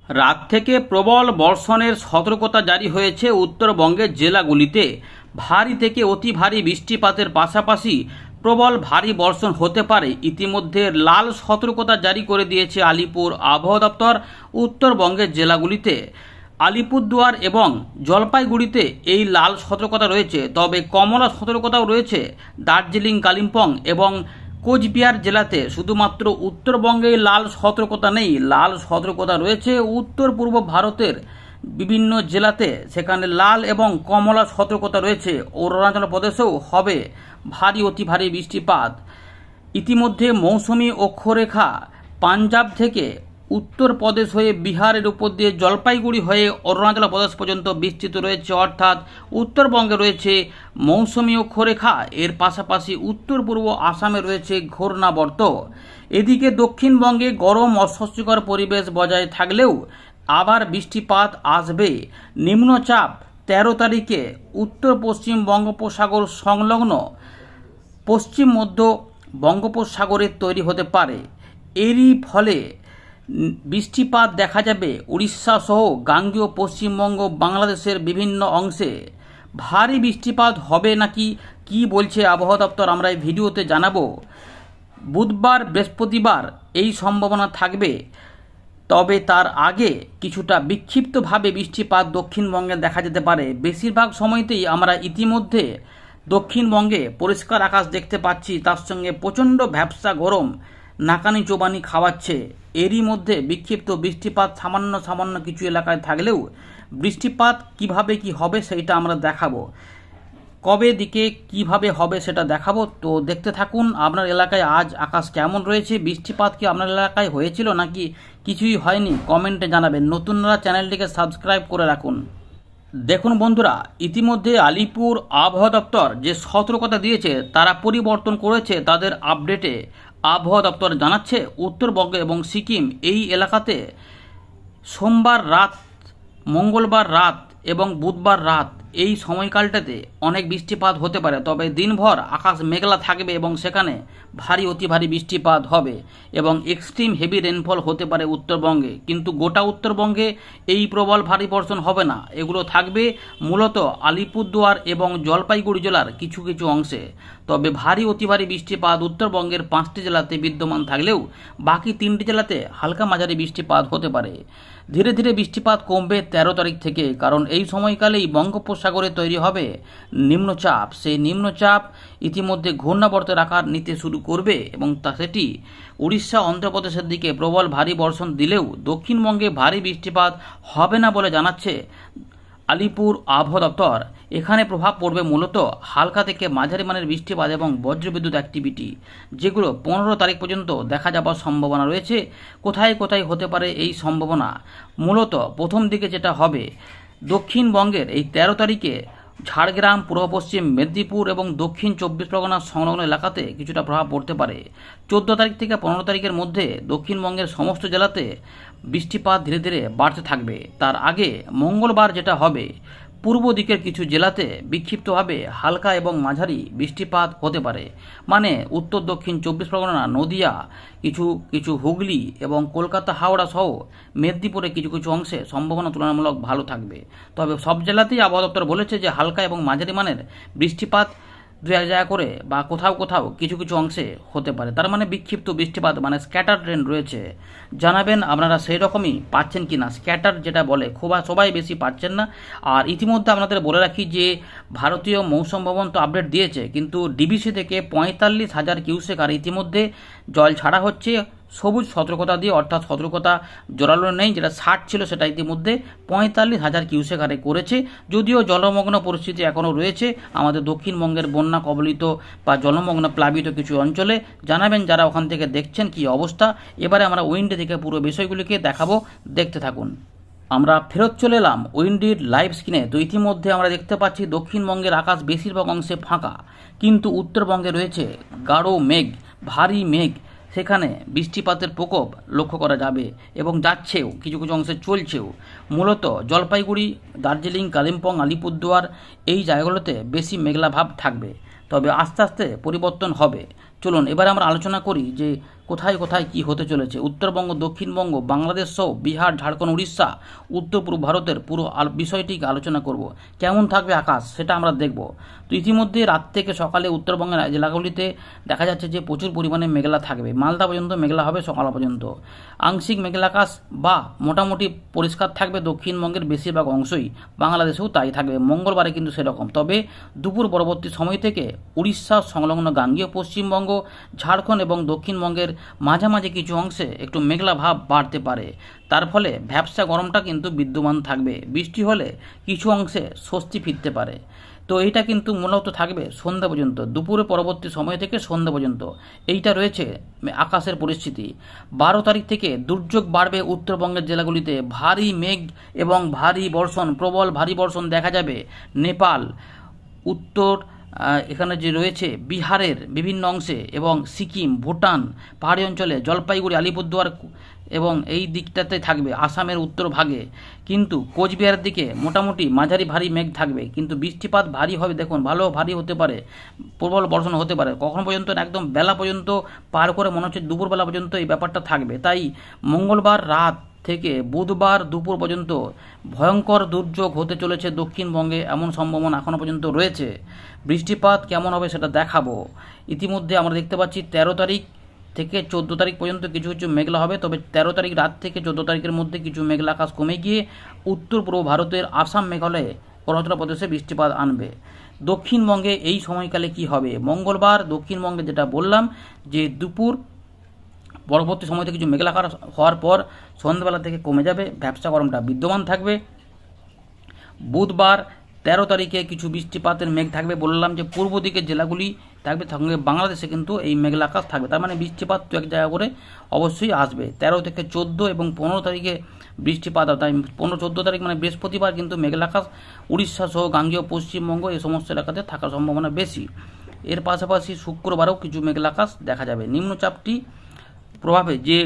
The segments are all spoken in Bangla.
রাত থেকে প্রবল বর্ষণের সতর্কতা জারি হয়েছে উত্তরবঙ্গের জেলাগুলিতে। ভারী থেকে অতি ভারী বৃষ্টিপাতের পাশাপাশি প্রবল ভারী বর্ষণ হতে পারে। ইতিমধ্যে লাল সতর্কতা জারি করে দিয়েছে আলিপুর আবহাওয়া দপ্তর উত্তরবঙ্গের জেলাগুলিতে। আলিপুরদুয়ার এবং জলপাইগুড়িতে এই লাল সতর্কতা রয়েছে, তবে কমলা সতর্কতাও রয়েছে দার্জিলিং, কালিম্পং এবং কোচবিহার জেলাতে। শুধুমাত্র উত্তরবঙ্গে লাল সতর্কতা নেই, লাল সতর্কতা রয়েছে উত্তর পূর্ব ভারতের বিভিন্ন জেলাতে, সেখানে লাল এবং কমলা সতর্কতা রয়েছে। অরুণাচল প্রদেশেও হবে ভারী অতি ভারী বৃষ্টিপাত। ইতিমধ্যে মৌসুমি অক্ষরেখা পাঞ্জাব থেকে উত্তরপ্রদেশ হয়ে বিহারের উপর দিয়ে জলপাইগুড়ি হয়ে অরুণাচল প্রদেশ পর্যন্ত বিস্তৃত রয়েছে, অর্থাৎ উত্তরবঙ্গে রয়েছে মৌসুমি অক্ষরেখা। এর পাশাপাশি উত্তর পূর্ব আসামে রয়েছে ঘূর্ণাবর্ত। এদিকে দক্ষিণবঙ্গে গরম অস্বস্তিকর পরিবেশ বজায় থাকলেও আবার বৃষ্টিপাত আসবে। নিম্নচাপ 13 তারিখে উত্তর পশ্চিম বঙ্গোপসাগর সংলগ্ন পশ্চিম মধ্য বঙ্গোপসাগরে তৈরি হতে পারে। এরই ফলে বৃষ্টিপাত দেখা যাবে উড়িষ্যা সহ গাঙ্গেয় পশ্চিমবঙ্গ, বাংলাদেশের বিভিন্ন অংশে। ভারী বৃষ্টিপাত হবে নাকি কি বলছে আবহাওয়া দপ্তর আমরা এই ভিডিওতে জানাবো। বুধবার, বৃহস্পতিবার এই সম্ভাবনা থাকবে, তবে তার আগে কিছুটা বিক্ষিপ্তভাবে বৃষ্টিপাত দক্ষিণবঙ্গে দেখা যেতে পারে। বেশিরভাগ সময়তেই আমরা ইতিমধ্যে দক্ষিণবঙ্গে পরিষ্কার আকাশ দেখতে পাচ্ছি, তার সঙ্গে প্রচণ্ড ভ্যাপসা গরম নাকানি চোবানি খাওয়াচ্ছে। এরই মধ্যে বিক্ষিপ্ত বৃষ্টিপাত সামান্য সামান্য কিছু এলাকায় থাকলেও বৃষ্টিপাত কিভাবে কি হবে সেইটা আমরা দেখাবো, কবে দিকে কিভাবে হবে সেটা দেখাবো। তো দেখতে থাকুন। আপনার এলাকায় আজ আকাশ কেমন রয়েছে, বৃষ্টিপাত কি আপনার এলাকায় হয়েছিল নাকি কিছুই হয়নি, কমেন্টে জানাবেন। নতুনরা চ্যানেলটিকে সাবস্ক্রাইব করে রাখুন। দেখুন বন্ধুরা, ইতিমধ্যে আলিপুর আবহাওয়া দপ্তর যে সতর্কতা দিয়েছে তারা পরিবর্তন করেছে তাদের আপডেটে। আবহাওয়া দপ্তর জানাচ্ছে উত্তরবঙ্গ এবং সিকিম এই এলাকাতে সোমবার রাত, মঙ্গলবার রাত এবং বুধবার রাত এই সময়কালটাতে অনেক বৃষ্টিপাত হতে পারে। তবে দিনভর আকাশ মেঘলা থাকবে এবং সেখানে ভারী অতি ভারী বৃষ্টিপাত হবে এবং এক্সট্রিম হেভি রেনফল হতে পারে উত্তরবঙ্গে। কিন্তু গোটা উত্তরবঙ্গে এই প্রবল ভারী বর্ষণ হবে না, এগুলো থাকবে মূলত আলিপুরদুয়ার এবং জলপাইগুড়ি জেলার কিছু কিছু অংশে। তবে ভারী অতি ভারী বৃষ্টিপাত উত্তরবঙ্গের 5টি জেলাতে বিদ্যমান থাকলেও বাকি 3টি জেলাতে হালকা মাঝারি বৃষ্টিপাত হতে পারে। ধীরে ধীরে বৃষ্টিপাত কমবে 13 তারিখ থেকে, কারণ এই সময়কালেই বঙ্গোপসাগরে তৈরি হবে নিম্নচাপ। সেই নিম্নচাপ ইতিমধ্যে ঘূর্ণাবর্তের আকার নিতে শুরু করবে এবং সেটি উড়িষ্যা, অন্ধ্রপ্রদেশের দিকে প্রবল ভারী বর্ষণ দিলেও দক্ষিণবঙ্গে ভারী বৃষ্টিপাত হবে না বলে জানাচ্ছে আলিপুর আবহাওয়া দপ্তর। এখানে প্রভাব পড়বে মূলত হালকা থেকে মাঝারি মানের বৃষ্টিপাত এবং বজ্রবিদ্যুৎ অ্যাক্টিভিটি, যেগুলো 15 তারিখ পর্যন্ত দেখা যাবার সম্ভাবনা রয়েছে। কোথায় কোথায় হতে পারে এই সম্ভাবনা? মূলত প্রথম দিকে যেটা হবে, দক্ষিণবঙ্গের এই 13 তারিখে ঝাড়গ্রাম, পূর্ব পশ্চিম মেদিনীপুর এবং দক্ষিণ 24 পরগনা সংলগ্ন এলাকাতে কিছুটা প্রভাব পড়তে পারে। 14 তারিখ থেকে 15 তারিখের মধ্যে দক্ষিণবঙ্গের সমস্ত জেলাতে বৃষ্টিপাত ধীরে ধীরে বাড়তে থাকবে। তার আগে মঙ্গলবার যেটা হবে, পূর্ব দিকের কিছু জেলাতে বিক্ষিপ্তভাবে হালকা এবং মাঝারি বৃষ্টিপাত হতে পারে। মানে উত্তর দক্ষিণ 24 পরগনা, নদিয়া, কিছু কিছু হুগলি এবং কলকাতা, হাওড়া সহ মেদিনীপুরে কিছু কিছু অংশে সম্ভাবনা তুলনামূলক ভালো থাকবে। তবে সব জেলাতেই আবহাওয়া দপ্তর বলেছে যে হালকা এবং মাঝারি মানের বৃষ্টিপাত 2-1 জায়গা করে বা কোথাও কোথাও কিছু কিছু অংশে হতে পারে। তার মানে বিক্ষিপ্ত বৃষ্টিপাত, মানে স্ক্যাটার ট্রেন রয়েছে। জানাবেন আপনারা সেই রকমই পাচ্ছেন কিনা। স্ক্যাটার যেটা বলে খুব সবাই বেশি পাচ্ছেন না। আর ইতিমধ্যে আপনাদের বলে রাখি যে ভারতীয় মৌসুম ভবন তো আপডেট দিয়েছে, কিন্তু ডিবিসি থেকে 45,000 কিউসেক আর ইতিমধ্যে জল ছাড়া হচ্ছে সবুজ সতর্কতা দিয়ে, অর্থাৎ সতর্কতা জোরালো নেই। যেটা 60 ছিল সেটা ইতিমধ্যে 45,000 কিউসেক হারে করেছে। যদিও জলমগ্ন পরিস্থিতি এখনও রয়েছে আমাদের দক্ষিণবঙ্গের বন্যা কবলিত বা জলমগ্ন প্লাবিত কিছু অঞ্চলে। জানাবেন যারা ওখান থেকে দেখছেন কি অবস্থা। এবারে আমরা উইন্ডে থেকে পুরো বিষয়গুলিকে দেখাবো, দেখতে থাকুন। আমরা ফেরত চলে এলাম উইন্ডির লাইভ স্ক্রিনে। তো ইতিমধ্যে আমরা দেখতে পাচ্ছি দক্ষিণবঙ্গের আকাশ বেশিরভাগ অংশে ফাঁকা, কিন্তু উত্তরবঙ্গে রয়েছে গাঢ় মেঘ, ভারী মেঘ। সেখানে বৃষ্টিপাতের প্রকোপ লক্ষ্য করা যাবে এবং যাচ্ছেও, কিছু কিছু অংশে চলছেও। মূলত জলপাইগুড়ি, দার্জিলিং, কালিম্পং, আলিপুরদুয়ার এই জায়গাগুলোতে বেশি মেঘলা ভাব থাকবে, তবে আস্তে আস্তে পরিবর্তন হবে। চলুন এবার আমরা আলোচনা করি যে কোথায় কোথায় কি হতে চলেছে, উত্তরবঙ্গ, দক্ষিণবঙ্গ, বাংলাদেশ সহ বিহার, ঝাড়খণ্ড, উড়িষ্যা, উত্তর পূর্ব ভারতের পুরো বিষয়টিকে আলোচনা করব। কেমন থাকবে আকাশ সেটা আমরা দেখব। তো ইতিমধ্যে রাত থেকে সকালে উত্তরবঙ্গের জেলাগুলিতে দেখা যাচ্ছে যে প্রচুর পরিমাণে মেঘলা থাকবে। মালদা পর্যন্ত মেঘলা হবে সকাল পর্যন্ত। আংশিক মেঘলা আকাশ বা মোটামুটি পরিষ্কার থাকবে দক্ষিণবঙ্গের বেশিরভাগ অংশই, বাংলাদেশেও তাই থাকবে। মঙ্গলবারে কিন্তু সেরকম। তবে দুপুর পরবর্তী সময় থেকে উড়িষ্যা সংলগ্ন গাঙ্গেয় পশ্চিমবঙ্গ, ঝাড়খণ্ড এবং দক্ষিণবঙ্গের মাঝামাঝি কিছু অংশে একটু মেঘলা ভাব বাড়তে পারে। তার ফলে ভ্যাপসা গরমটা কিন্তু বিদ্যমান থাকবে। বৃষ্টি হলে কিছু অংশে স্বস্তি ফিরতে পারে। তো এইটা কিন্তু মূলত থাকবে সন্ধ্যা পর্যন্ত, দুপুরে পরবর্তী সময় থেকে সন্ধ্যা পর্যন্ত এইটা রয়েছে আকাশের পরিস্থিতি। 12 তারিখ থেকে দুর্যোগ বাড়বে উত্তরবঙ্গের জেলাগুলিতে। ভারী মেঘ এবং ভারী বর্ষণ, প্রবল ভারী বর্ষণ দেখা যাবে নেপাল, উত্তর এখানে যে রয়েছে বিহারের বিভিন্ন অংশে এবং সিকিম, ভুটান, পাহাড়ি অঞ্চলে, জলপাইগুড়ি, আলিপুরদুয়ার এবং এই দিকটাতে থাকবে আসামের উত্তর ভাগে। কিন্তু কোচবিহারের দিকে মোটামুটি মাঝারি ভারী মেঘ থাকবে, কিন্তু বৃষ্টিপাত ভারী হবে। দেখুন, ভালো ভারী হতে পারে, প্রবল বর্ষণ হতে পারে। কখন পর্যন্ত, একদম বেলা পর্যন্ত পার করে মনে হচ্ছে দুপুরবেলা পর্যন্ত এই ব্যাপারটা থাকবে। তাই মঙ্গলবার রাত থেকে বুধবার দুপুর পর্যন্ত ভয়ঙ্কর দুর্যোগ হতে চলেছে দক্ষিণবঙ্গে, এমন সম্ভাবনা এখনও পর্যন্ত রয়েছে। বৃষ্টিপাত কেমন হবে সেটা দেখাবো। ইতিমধ্যে আমরা দেখতে পাচ্ছি 13 তারিখ থেকে 14 তারিখ পর্যন্ত কিছু কিছু মেঘলা হবে। তবে 13 তারিখ রাত থেকে 14 তারিখের মধ্যে কিছু মেঘলা আকাশ কমে গিয়ে উত্তর পূর্ব ভারতের আসাম, মেঘালয়ে, অরুণাচল প্রদেশে বৃষ্টিপাত আনবে। দক্ষিণবঙ্গে এই সময়কালে কি হবে? মঙ্গলবার দক্ষিণবঙ্গে যেটা বললাম যে দুপুর পরবর্তী সময় থেকে কিছু মেঘলা আকাশ হওয়ার পর সন্ধ্যাবেলা থেকে কমে যাবে, ভ্যাপসা গরমটা বিদ্যমান থাকবে। বুধবার 13 তারিখে কিছু বৃষ্টিপাতের মেঘ থাকবে। বললাম যে পূর্ব দিকের জেলাগুলি থাকবে, সঙ্গে বাংলাদেশে কিন্তু এই মেঘলা আকাশ থাকবে। তার মানে বৃষ্টিপাত তো এক জায়গা করে অবশ্যই আসবে। 13 থেকে 14 এবং 15 তারিখে বৃষ্টিপাত, তাই 15-14 তারিখ মানে বৃহস্পতিবার কিন্তু মেঘলা আকাশ উড়িষ্যা সহ গাঙ্গেয় পশ্চিমবঙ্গ এই সমস্ত এলাকাতে থাকার সম্ভাবনা বেশি। এর পাশাপাশি শুক্রবারও কিছু মেঘলা আকাশ দেখা যাবে। নিম্নচাপটি প্রভাবে যে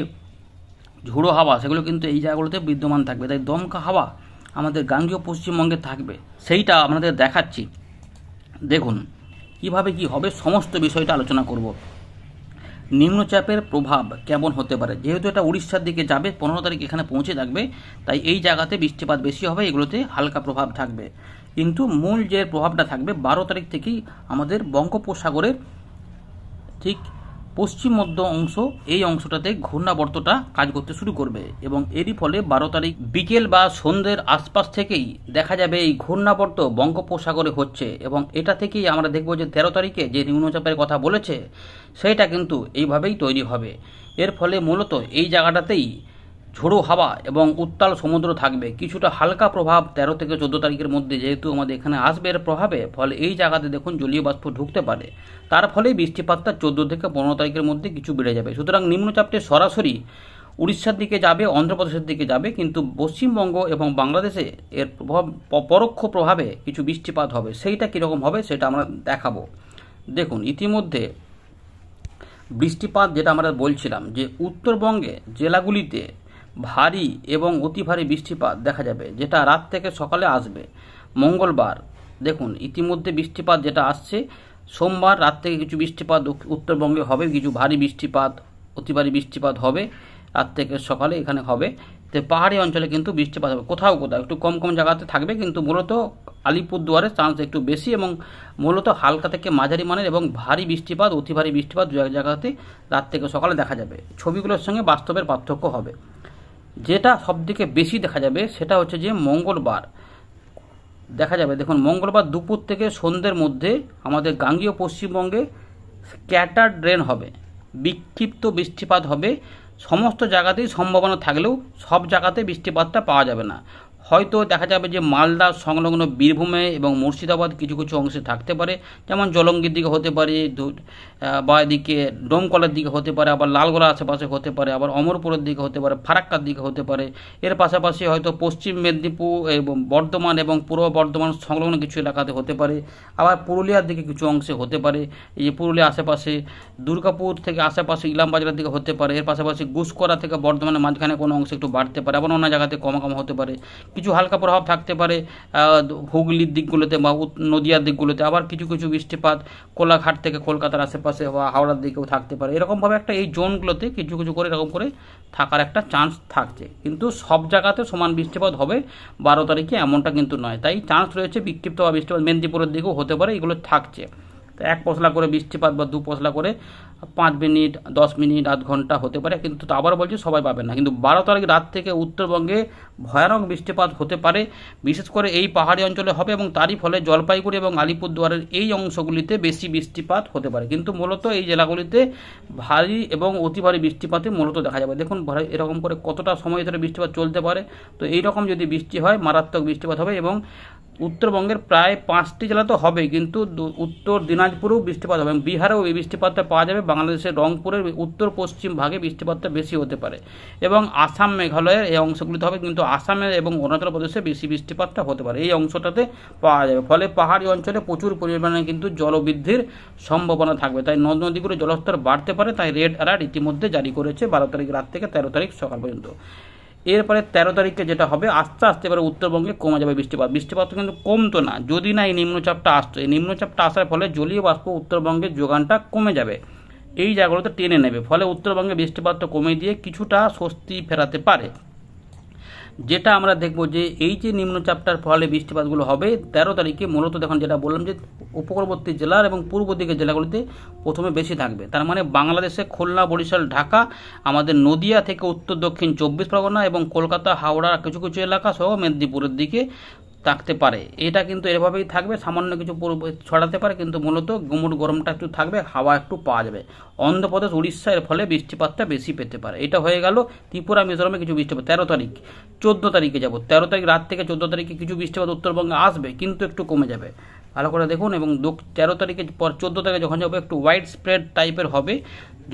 ঝোড়ো হাওয়া সেগুলো কিন্তু এই জায়গাগুলোতে বিদ্যমান থাকবে। তাই দমকা হাওয়া আমাদের গাঙ্গেয় পশ্চিমবঙ্গে থাকবে, সেইটা আপনাদের দেখাচ্ছি। দেখুন কিভাবে কি হবে, সমস্ত বিষয়টা আলোচনা করব। নিম্নচাপের প্রভাব কেমন হতে পারে, যেহেতু এটা উড়িষ্যার দিকে যাবে, 15 তারিখ এখানে পৌঁছে থাকবে, তাই এই জায়গাতে বৃষ্টিপাত বেশি হবে, এগুলোতে হালকা প্রভাব থাকবে। কিন্তু মূল যে প্রভাবটা থাকবে 12 তারিখ থেকেই আমাদের বঙ্গোপসাগরের ঠিক পশ্চিম মধ্য অংশ, এই অংশটাতে ঘূর্ণাবর্তটা কাজ করতে শুরু করবে এবং এরই ফলে 12 তারিখ বিকেল বা সন্ধ্যের আশপাশ থেকেই দেখা যাবে এই ঘূর্ণাবর্ত বঙ্গোপসাগরে হচ্ছে। এবং এটা থেকেই আমরা দেখব যে 13 তারিখে যে নিম্নচাপের কথা বলেছে সেইটা কিন্তু এইভাবেই তৈরি হবে। এর ফলে মূলত এই জায়গাটাতেই ঝোড়ো হাওয়া এবং উত্তাল সমুদ্র থাকবে। কিছুটা হালকা প্রভাব 13 থেকে 14 তারিখের মধ্যে যেহেতু আমাদের এখানে আসবে, এর প্রভাবে ফলে এই জায়গাতে দেখুন জলীয় বাষ্প ঢুকতে পারে। তার ফলে বৃষ্টিপাতটা 14 থেকে 15 তারিখের মধ্যে কিছু বেড়ে যাবে। সুতরাং নিম্নচাপটি সরাসরি উড়িষ্যার দিকে যাবে, অন্ধ্রপ্রদেশের দিকে যাবে, কিন্তু পশ্চিমবঙ্গ এবং বাংলাদেশে এর প্রভাব, পরোক্ষ প্রভাবে কিছু বৃষ্টিপাত হবে। সেইটা কীরকম হবে সেটা আমরা দেখাবো। দেখুন ইতিমধ্যে বৃষ্টিপাত যেটা আমরা বলছিলাম যে উত্তরবঙ্গে জেলাগুলিতে ভারী এবং অতি ভারী বৃষ্টিপাত দেখা যাবে, যেটা রাত থেকে সকালে আসবে। মঙ্গলবার দেখুন ইতিমধ্যে বৃষ্টিপাত যেটা আসছে, সোমবার রাত থেকে কিছু বৃষ্টিপাত উত্তরবঙ্গে হবে, কিছু ভারী বৃষ্টিপাত, অতি ভারী বৃষ্টিপাত হবে রাত থেকে সকালে এখানে হবে। তো পাহাড়ি অঞ্চলে কিন্তু বৃষ্টিপাত হবে, কোথাও কোথাও একটু কম কম জায়গাতে থাকবে, কিন্তু মূলত আলিপুরদুয়ারের চান্স একটু বেশি এবং মূলত হালকা থেকে মাঝারি মানের এবং ভারী বৃষ্টিপাত, অতি ভারী বৃষ্টিপাত দু এক জায়গাতে রাত থেকে সকালে দেখা যাবে। ছবিগুলোর সঙ্গে বাস্তবের পার্থক্য হবে। যেটা সবথেকে বেশি দেখা যাবে সেটা হচ্ছে যে মঙ্গলবার দেখা যাবে। দেখুন মঙ্গলবার দুপুর থেকে সন্ধ্যের মধ্যে আমাদের গাঙ্গেয় পশ্চিমবঙ্গে স্ক্যাটার্ড রেন হবে, বিক্ষিপ্ত বৃষ্টিপাত হবে। সমস্ত জায়গাতেই সম্ভাবনা থাকলেও সব জায়গাতে বৃষ্টিপাতটা পাওয়া যাবে না। হয়তো দেখা যাবে যে মালদা সংলগ্ন বীরভূমে এবং মুর্শিদাবাদ কিছু কিছু অংশে থাকতে পারে, যেমন জলঙ্গির দিকে হতে পারে, বা এদিকে ডোমকলের দিকে হতে পারে, আবার লালগোলা আশেপাশে হতে পারে, আবার অমরপুরের দিকে হতে পারে, ফারাক্কার দিকে হতে পারে। এর পাশাপাশি হয়তো পশ্চিম মেদিনীপুর এবং বর্ধমান এবং পূর্ব বর্ধমান সংলগ্ন কিছু এলাকাতে হতে পারে, আবার পুরুলিয়ার দিকে কিছু অংশে হতে পারে। এই যে পুরুলিয়া আশেপাশে, দুর্গাপুর থেকে আশেপাশে ইলামবাজারের দিকে হতে পারে। এর পাশাপাশি গুসকরা থেকে বর্ধমানের মাঝখানে কোনো অংশে একটু বাড়তে পারে, আবার অন্য জায়গাতে কম কম হতে পারে। কিছু হালকা প্রভাব থাকতে পারে হুগলির দিকগুলোতে বা নদিয়ার দিকগুলোতে, আবার কিছু কিছু বৃষ্টিপাত কোলাঘাট থেকে কলকাতার আশেপাশে বা হাওড়ার দিকেও থাকতে পারে। এরকমভাবে একটা এই জোনগুলোতে কিছু কিছু করে এরকম করে থাকার একটা চান্স থাকছে, কিন্তু সব জায়গাতে সমান বৃষ্টিপাত হবে 12 তারিখে এমনটা কিন্তু নয়। তাই চান্স রয়েছে বিক্ষিপ্ত বা বৃষ্টিপাত মেদিনীপুরের দিকেও হতে পারে, এগুলো থাকছে। তো 1 পশলা করে বৃষ্টিপাত বা 2 পশলা করে 5 মিনিট 10 মিনিট আধ ঘন্টা হতে পারে, কিন্তু আবার বলছি সবাই পাবে না। কিন্তু 12 তারিখ রাত থেকে উত্তরবঙ্গে ভয়ানক বৃষ্টিপাত হতে পারে, বিশেষ করে এই পাহাড়ি অঞ্চলে হবে এবং তারই ফলে জলপাইগুড়ি এবং আলিপুরদুয়ারের এই অংশগুলিতে বেশি বৃষ্টিপাত হতে পারে। কিন্তু মূলত এই জেলাগুলিতে ভারী এবং অতি ভারী বৃষ্টিপাতে মূলত দেখা যাবে। দেখুন এরকম করে কতটা সময় ধরে বৃষ্টিপাত চলতে পারে। তো এইরকম যদি বৃষ্টি হয় মারাত্মক বৃষ্টিপাত হবে এবং উত্তরবঙ্গের প্রায় 5টি জেলা তো হবেই, কিন্তু উত্তর দিনাজপুরেও বৃষ্টিপাত হবে এবং বিহারেও এই বৃষ্টিপাতটা পাওয়া যাবে। বাংলাদেশের রংপুরের উত্তর পশ্চিম ভাগে বৃষ্টিপাতটা বেশি হতে পারে এবং আসাম মেঘালয়ের এই অংশগুলিতে হবে, কিন্তু আসামে এবং অরুণাচল প্রদেশে বেশি বৃষ্টিপাতটা হতে পারে, এই অংশটাতে পাওয়া যাবে। ফলে পাহাড়ি অঞ্চলে প্রচুর পরিমাণে কিন্তু জলবৃদ্ধির সম্ভাবনা থাকবে। তাই নদ নদীগুলো জলস্তর বাড়তে পারে, তাই রেড অ্যালার্ট ইতিমধ্যে জারি করেছে 12 তারিখ রাত থেকে 13 তারিখ সকাল পর্যন্ত। এরপরে 13 তারিখে যেটা হবে, আস্তে আস্তে এবারে উত্তরবঙ্গে কমে যাবে বৃষ্টিপাত কিন্তু কমতো না যদি না এই নিম্নচাপটা আসতো। এই নিম্নচাপটা আসার ফলে জলীয় বাষ্প উত্তরবঙ্গের যোগানটা কমে যাবে, এই জায়গাগুলোতে টেনে নেবে, ফলে উত্তরবঙ্গে বৃষ্টিপাতটা কমে দিয়ে কিছুটা স্বস্তি ফেরাতে পারে। যেটা আমরা দেখব যে এই যে নিম্নচাপটার ফলে বৃষ্টিপাতগুলো হবে 13 তারিখে, মূলত দেখুন যেটা বললাম যে উপকূলবর্তী জেলার এবং পূর্ব দিকের জেলাগুলিতে প্রথমে বেশি থাকবে। তার মানে বাংলাদেশে খুলনা, বরিশাল, ঢাকা, আমাদের নদিয়া থেকে উত্তর দক্ষিণ 24 পরগনা এবং কলকাতা, হাওড়া কিছু কিছু এলাকা সহ মেদিনীপুরের দিকে থাকতে পারে। এটা কিন্তু এভাবেই থাকবে, সামান্য কিছু ছড়াতে পারে, কিন্তু মূলত গুমুট গরমটা একটু থাকবে, হাওয়া একটু পাওয়া যাবে। অন্ধ্রপ্রদেশ, উড়িষ্যা এর ফলে বৃষ্টিপাতটা বেশি পেতে পারে। এটা হয়ে গেল ত্রিপুরা, মিজোরামে কিছু বৃষ্টিপাত 13 তারিখ। 14 তারিখে যাব, 13 তারিখ রাত থেকে 14 তারিখে কিছু বৃষ্টিপাত উত্তরবঙ্গে আসবে, কিন্তু একটু কমে যাবে। ভালো করে দেখুন। এবং 13 তারিখের পর 14 তারিখে যখন যাবে একটু ওয়াইড স্প্রেড টাইপের হবে,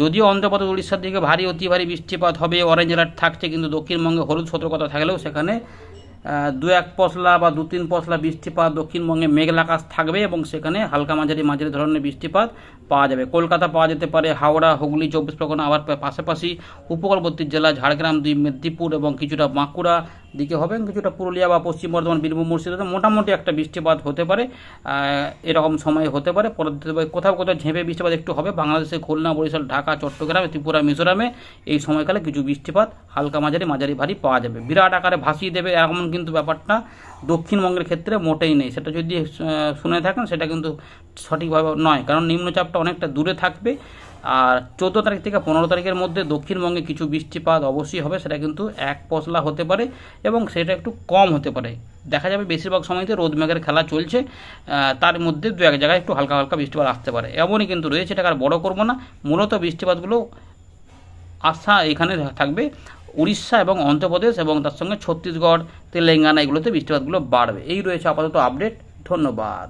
যদিও অন্ধ্রপ্রদেশ, উড়িষ্যার দিকে ভারী অতি ভারী বৃষ্টিপাত হবে, অরেঞ্জ অ্যালার্ট থাকছে, কিন্তু দক্ষিণবঙ্গে হলুদ সতর্কতা থাকলেও সেখানে 2-1 পশলা বা 2-3 পশলা বৃষ্টিপাত দক্ষিণবঙ্গে মেঘলা আকাশ থাকবে এবং সেখানে হালকা মাঝারি ধরনের বৃষ্টিপাত পাওয়া যাবে। কলকাতা পাওয়া যেতে পারে, হাওড়া, হুগলি, 24 পরগনা, আবার পাশাপাশি উপকূলবর্তী জেলা ঝাড়গ্রাম, মেদিনীপুর এবং কিছুটা বাঁকুড়া দিকে হবে, কিছুটা পুরুলিয়া বা পশ্চিম বর্ধমান, বীরভূম, মুর্শিদাবাদে মোটামুটি একটা বৃষ্টিপাত হতে পারে। এরকম সময় হতে পারে। কোথাও কোথাও ঝেঁপে বৃষ্টিপাত একটু হবে। বাংলাদেশে খুলনা, বরিশাল, ঢাকা, চট্টগ্রাম, ত্রিপুরা, মিজোরামে এই সময়কালে কিছু বৃষ্টিপাত হালকা মাঝারি ভারী পাওয়া যাবে। বিরাট আকারে ভাসিয়ে দেবে এমন কিন্তু ব্যাপারটা দক্ষিণবঙ্গের ক্ষেত্রে মোটেই নেই। সেটা যদি শুনে থাকেন সেটা কিন্তু সঠিকভাবে নয়, কারণ নিম্নচাপটা অনেকটা দূরে থাকবে। আর 14 তারিখ থেকে 15 তারিখের মধ্যে দক্ষিণবঙ্গে কিছু বৃষ্টিপাত অবশ্যই হবে, সেটা কিন্তু 1 পশলা হতে পারে এবং সেটা একটু কম হতে পারে। দেখা যাবে বেশিরভাগ সময়তে রোদ মেঘের খেলা চলছে, তার মধ্যে 2-1 জায়গায় একটু হালকা হালকা বৃষ্টিপাত আসতে পারে, এমনই কিন্তু রয়েছে। এটাকে আর বড় করবো না। মূলত বৃষ্টিপাতগুলো আশা এখানে থাকবে উড়িষ্যা এবং অন্ধ্রপ্রদেশ এবং তার সঙ্গে ছত্তিশগড়, তেলেঙ্গানা, এগুলোতে বৃষ্টিপাতগুলো বাড়বে। এই রয়েছে আপাতত আপডেট। ধন্যবাদ।